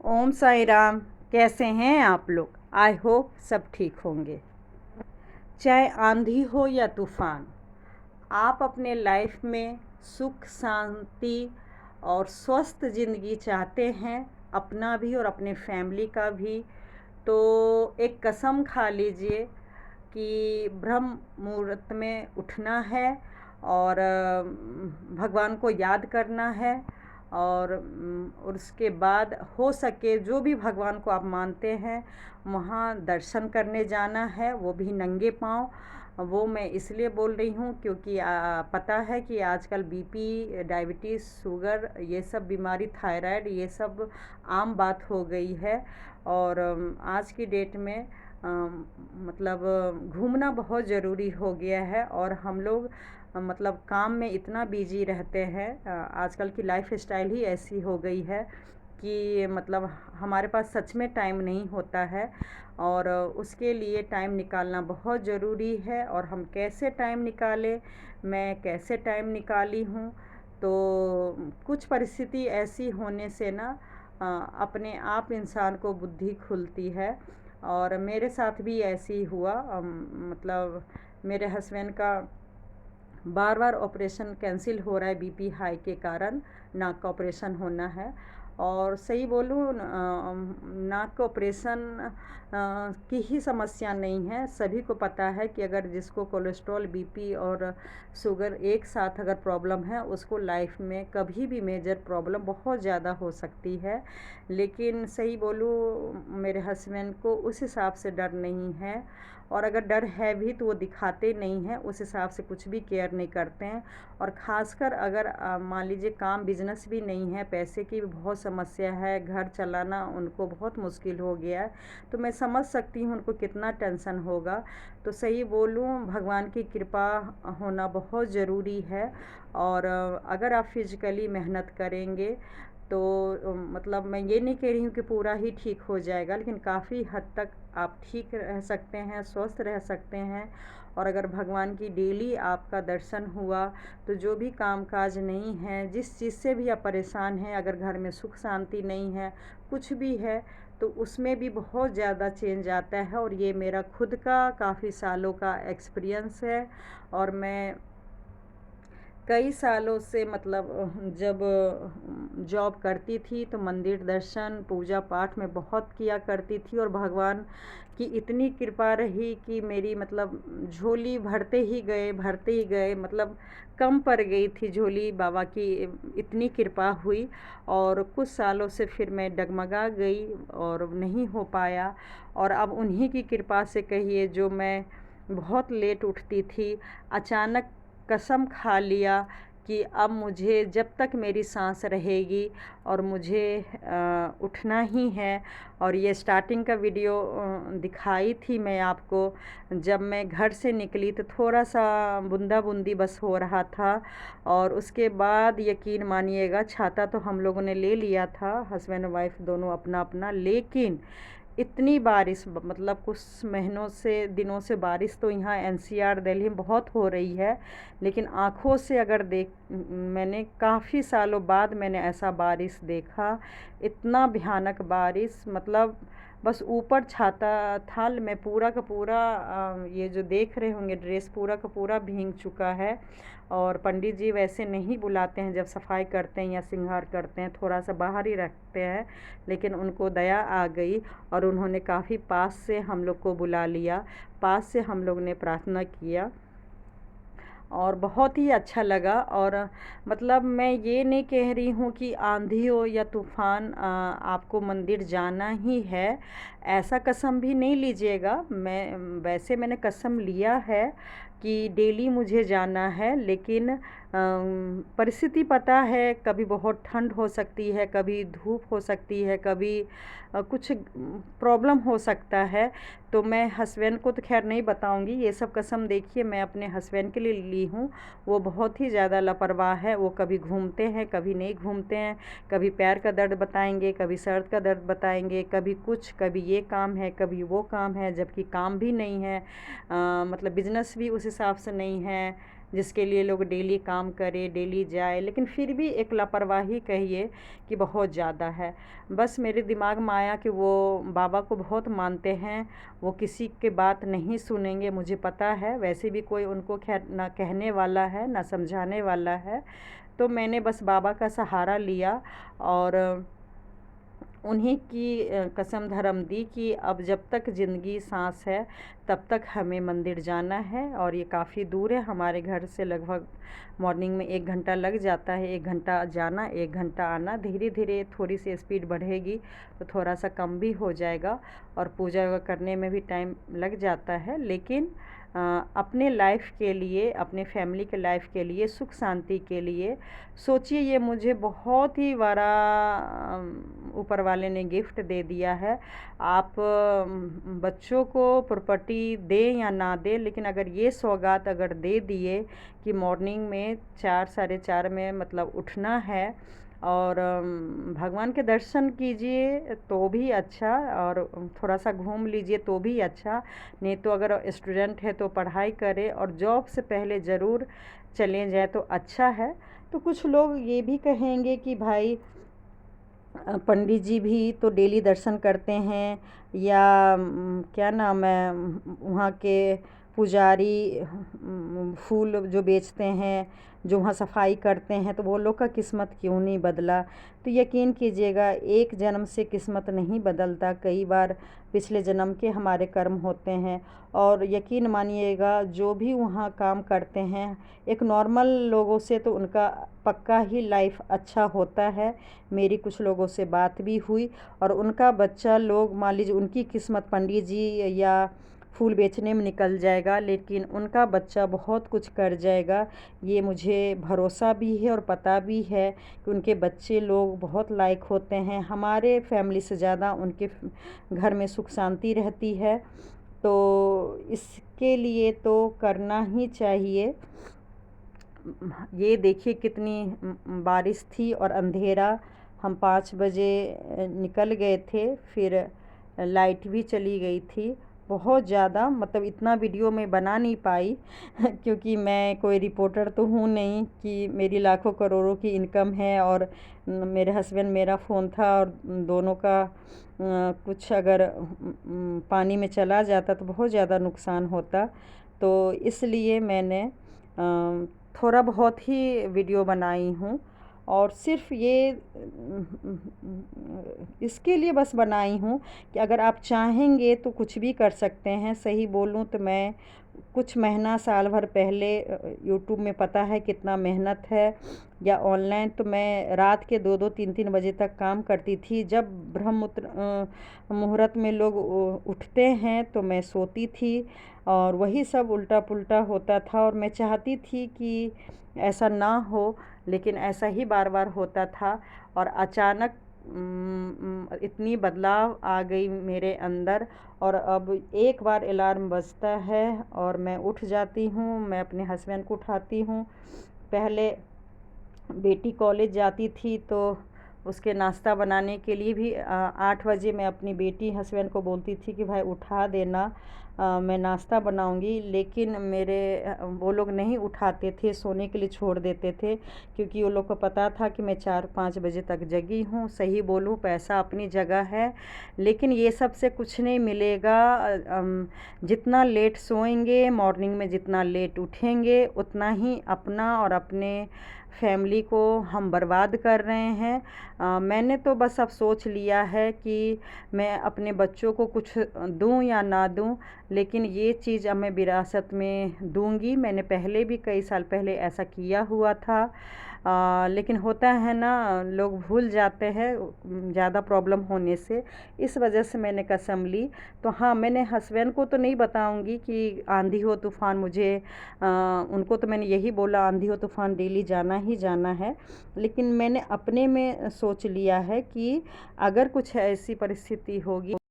ओम साई राम। कैसे हैं आप लोग? आई होप सब ठीक होंगे। चाहे आंधी हो या तूफान, आप अपने लाइफ में सुख शांति और स्वस्थ ज़िंदगी चाहते हैं, अपना भी और अपने फैमिली का भी। तो एक कसम खा लीजिए कि ब्रह्म मुहूर्त में उठना है और भगवान को याद करना है और उसके बाद हो सके जो भी भगवान को आप मानते हैं वहाँ दर्शन करने जाना है, वो भी नंगे पाँव। वो मैं इसलिए बोल रही हूँ क्योंकि पता है कि आजकल बीपी, डायबिटीज़, शुगर, ये सब बीमारी, थायराइड, ये सब आम बात हो गई है। और आज की डेट में मतलब घूमना बहुत ज़रूरी हो गया है और हम लोग मतलब काम में इतना बिजी रहते हैं। आजकल की लाइफ स्टाइल ही ऐसी हो गई है कि मतलब हमारे पास सच में टाइम नहीं होता है और उसके लिए टाइम निकालना बहुत ज़रूरी है। और हम कैसे टाइम निकालें, मैं कैसे टाइम निकाली हूँ। तो कुछ परिस्थिति ऐसी होने से ना अपने आप इंसान को बुद्धि खुलती है और मेरे साथ भी ऐसे ही हुआ। मतलब मेरे हस्बैंड का बार बार ऑपरेशन कैंसिल हो रहा है बीपी हाई के कारण। नाक का ऑपरेशन होना है और सही बोलूँ नाक का ऑपरेशन की ही समस्या नहीं है। सभी को पता है कि अगर जिसको कोलेस्ट्रॉल, बीपी और शुगर एक साथ अगर प्रॉब्लम है उसको लाइफ में कभी भी मेजर प्रॉब्लम बहुत ज़्यादा हो सकती है। लेकिन सही बोलूँ मेरे हस्बैंड को उस हिसाब से डर नहीं है और अगर डर है भी तो वो दिखाते नहीं हैं, उस हिसाब से कुछ भी केयर नहीं करते हैं। और ख़ासकर अगर मान लीजिए काम बिजनेस भी नहीं है, पैसे की भी बहुत समस्या है, घर चलाना उनको बहुत मुश्किल हो गया है, तो मैं समझ सकती हूँ उनको कितना टेंशन होगा। तो सही बोलूँ भगवान की कृपा होना बहुत ज़रूरी है। और अगर आप फिज़िकली मेहनत करेंगे तो मतलब मैं ये नहीं कह रही हूँ कि पूरा ही ठीक हो जाएगा, लेकिन काफ़ी हद तक आप ठीक रह सकते हैं, स्वस्थ रह सकते हैं। और अगर भगवान की डेली आपका दर्शन हुआ तो जो भी काम काज नहीं है, जिस चीज़ से भी आप परेशान हैं, अगर घर में सुख शांति नहीं है, कुछ भी है, तो उसमें भी बहुत ज़्यादा चेंज आता है। और ये मेरा खुद का काफ़ी सालों का एक्सपीरियंस है। और मैं कई सालों से मतलब जब जॉब करती थी तो मंदिर दर्शन, पूजा पाठ में बहुत किया करती थी और भगवान की इतनी कृपा रही कि मेरी मतलब झोली भरते ही गए, मतलब कम पड़ गई थी झोली, बाबा की इतनी कृपा हुई। और कुछ सालों से फिर मैं डगमगा गई और नहीं हो पाया। और अब उन्हीं की कृपा से कहिए, जो मैं बहुत लेट उठती थी, अचानक कसम खा लिया कि अब मुझे जब तक मेरी सांस रहेगी और मुझे उठना ही है। और ये स्टार्टिंग का वीडियो दिखाई थी मैं आपको, जब मैं घर से निकली तो थोड़ा सा बूंदा बूंदी बस हो रहा था। और उसके बाद यकीन मानिएगा छाता तो हम लोगों ने ले लिया था, हस्बैंड वाइफ दोनों अपना अपना, लेकिन इतनी बारिश मतलब कुछ महीनों से दिनों से बारिश तो यहाँ एनसीआर दिल्ली में बहुत हो रही है, लेकिन आँखों से अगर मैंने काफ़ी सालों बाद मैंने ऐसा बारिश देखा। इतना भयानक बारिश, मतलब बस ऊपर छाता था, मैं पूरा का पूरा ये जो देख रहे होंगे ड्रेस पूरा का पूरा भीग चुका है। और पंडित जी वैसे नहीं बुलाते हैं जब सफाई करते हैं या श्रृंगार करते हैं, थोड़ा सा बाहर ही रखते हैं, लेकिन उनको दया आ गई और उन्होंने काफ़ी पास से हम लोग को बुला लिया, पास से हम लोग ने प्रार्थना किया और बहुत ही अच्छा लगा। और मतलब मैं ये नहीं कह रही हूँ कि आंधी हो या तूफ़ान आपको मंदिर जाना ही है, ऐसा कसम भी नहीं लीजिएगा। वैसे मैंने कसम लिया है कि डेली मुझे जाना है, लेकिन परिस्थिति पता है, कभी बहुत ठंड हो सकती है, कभी धूप हो सकती है, कभी कुछ प्रॉब्लम हो सकता है। तो मैं हस्बैंड को तो खैर नहीं बताऊंगी, ये सब कसम देखिए मैं अपने हस्बैंड के लिए ली हूँ। वो बहुत ही ज़्यादा लापरवाह है, वो कभी घूमते हैं कभी नहीं घूमते हैं, कभी पैर का दर्द बताएंगे, कभी सर का दर्द बताएंगे, कभी कुछ, कभी ये काम है, कभी वो काम है, जबकि काम भी नहीं है। मतलब बिजनेस भी उस हिसाब से नहीं है, जिसके लिए लोग डेली काम करें, डेली जाए, लेकिन फिर भी एक लापरवाही कहिए कि बहुत ज़्यादा है। बस मेरे दिमाग में आया कि वो बाबा को बहुत मानते हैं, वो किसी की बात नहीं सुनेंगे, मुझे पता है। वैसे भी कोई उनको खैर ना कहने वाला है ना समझाने वाला है। तो मैंने बस बाबा का सहारा लिया और उन्हीं की कसम धर्म दी कि अब जब तक ज़िंदगी सांस है तब तक हमें मंदिर जाना है। और ये काफ़ी दूर है हमारे घर से, लगभग मॉर्निंग में 1 घंटा लग जाता है, 1 घंटा जाना 1 घंटा आना। धीरे धीरे थोड़ी सी स्पीड बढ़ेगी तो थोड़ा सा कम भी हो जाएगा और पूजा करने में भी टाइम लग जाता है। लेकिन अपने लाइफ के लिए, अपने फैमिली के लाइफ के लिए, सुख शांति के लिए सोचिए, ये मुझे बहुत ही बड़ा ऊपर वाले ने गिफ्ट दे दिया है। आप बच्चों को प्रॉपर्टी दें या ना दें, लेकिन अगर ये सौगात अगर दे दिए कि मॉर्निंग में 4 साढ़े 4 में मतलब उठना है और भगवान के दर्शन कीजिए तो भी अच्छा, और थोड़ा सा घूम लीजिए तो भी अच्छा। नहीं तो अगर स्टूडेंट है तो पढ़ाई करे और जॉब से पहले ज़रूर चले जाए तो अच्छा है। तो कुछ लोग ये भी कहेंगे कि भाई पंडित जी भी तो डेली दर्शन करते हैं, या क्या नाम है, वहाँ के पुजारी फूल जो बेचते हैं, जो वहाँ सफाई करते हैं, तो वो लोग का किस्मत क्यों नहीं बदला। तो यकीन कीजिएगा, एक जन्म से किस्मत नहीं बदलता, कई बार पिछले जन्म के हमारे कर्म होते हैं। और यकीन मानिएगा, जो भी वहाँ काम करते हैं, एक नॉर्मल लोगों से तो उनका पक्का ही लाइफ अच्छा होता है। मेरी कुछ लोगों से बात भी हुई और उनका बच्चा लोग, मान लीजिए उनकी किस्मत पंडित जी या फूल बेचने में निकल जाएगा, लेकिन उनका बच्चा बहुत कुछ कर जाएगा। ये मुझे भरोसा भी है और पता भी है कि उनके बच्चे लोग बहुत लायक होते हैं। हमारे फैमिली से ज़्यादा उनके घर में सुख शांति रहती है। तो इसके लिए तो करना ही चाहिए। ये देखिए कितनी बारिश थी और अंधेरा, हम 5 बजे निकल गए थे, फिर लाइट भी चली गई थी बहुत ज़्यादा। मतलब इतना वीडियो मैं बना नहीं पाई क्योंकि मैं कोई रिपोर्टर तो हूँ नहीं कि मेरी लाखों करोड़ों की इनकम है। और मेरे हस्बैंड, मेरा फ़ोन था और दोनों का कुछ अगर पानी में चला जाता तो बहुत ज़्यादा नुकसान होता। तो इसलिए मैंने थोड़ा बहुत ही वीडियो बनाई हूँ और सिर्फ ये इसके लिए बस बनाई हूँ कि अगर आप चाहेंगे तो कुछ भी कर सकते हैं। सही बोलूँ तो मैं कुछ महीना साल भर पहले यूट्यूब में पता है कितना मेहनत है, या ऑनलाइन तो मैं रात के 2-2 3-3 बजे तक काम करती थी। जब ब्रह्म मुहूर्त में लोग उठते हैं तो मैं सोती थी और वही सब उल्टा पुल्टा होता था। और मैं चाहती थी कि ऐसा ना हो, लेकिन ऐसा ही बार बार होता था। और अचानक इतनी बदलाव आ गई मेरे अंदर, और अब एक बार अलार्म बजता है और मैं उठ जाती हूँ। मैं अपने हस्बैंड को उठाती हूँ। पहले बेटी कॉलेज जाती थी तो उसके नाश्ता बनाने के लिए भी 8 बजे मैं अपनी बेटी हस्बैंड को बोलती थी कि भाई उठा देना, मैं नाश्ता बनाऊंगी। लेकिन वो लोग नहीं उठाते थे, सोने के लिए छोड़ देते थे, क्योंकि वो लोग को पता था कि मैं 4-5 बजे तक जगी हूँ। सही बोलूँ, पैसा अपनी जगह है, लेकिन ये सब से कुछ नहीं मिलेगा। जितना लेट सोएंगे, मॉर्निंग में जितना लेट उठेंगे, उतना ही अपना और अपने फैमिली को हम बर्बाद कर रहे हैं। मैंने तो बस अब सोच लिया है कि मैं अपने बच्चों को कुछ दूं या ना दूं, लेकिन ये चीज़ अब मैं विरासत में दूंगी। मैंने पहले भी कई साल पहले ऐसा किया हुआ था, लेकिन होता है ना, लोग भूल जाते हैं ज़्यादा प्रॉब्लम होने से। इस वजह से मैंने कसम ली। तो हाँ, मैंने हस्बैंड को तो नहीं बताऊंगी कि आंधी हो तूफ़ान, मुझे उनको तो मैंने यही बोला आंधी हो तूफ़ान डेली जाना ही जाना है। लेकिन मैंने अपने में सोच लिया है कि अगर कुछ ऐसी परिस्थिति होगी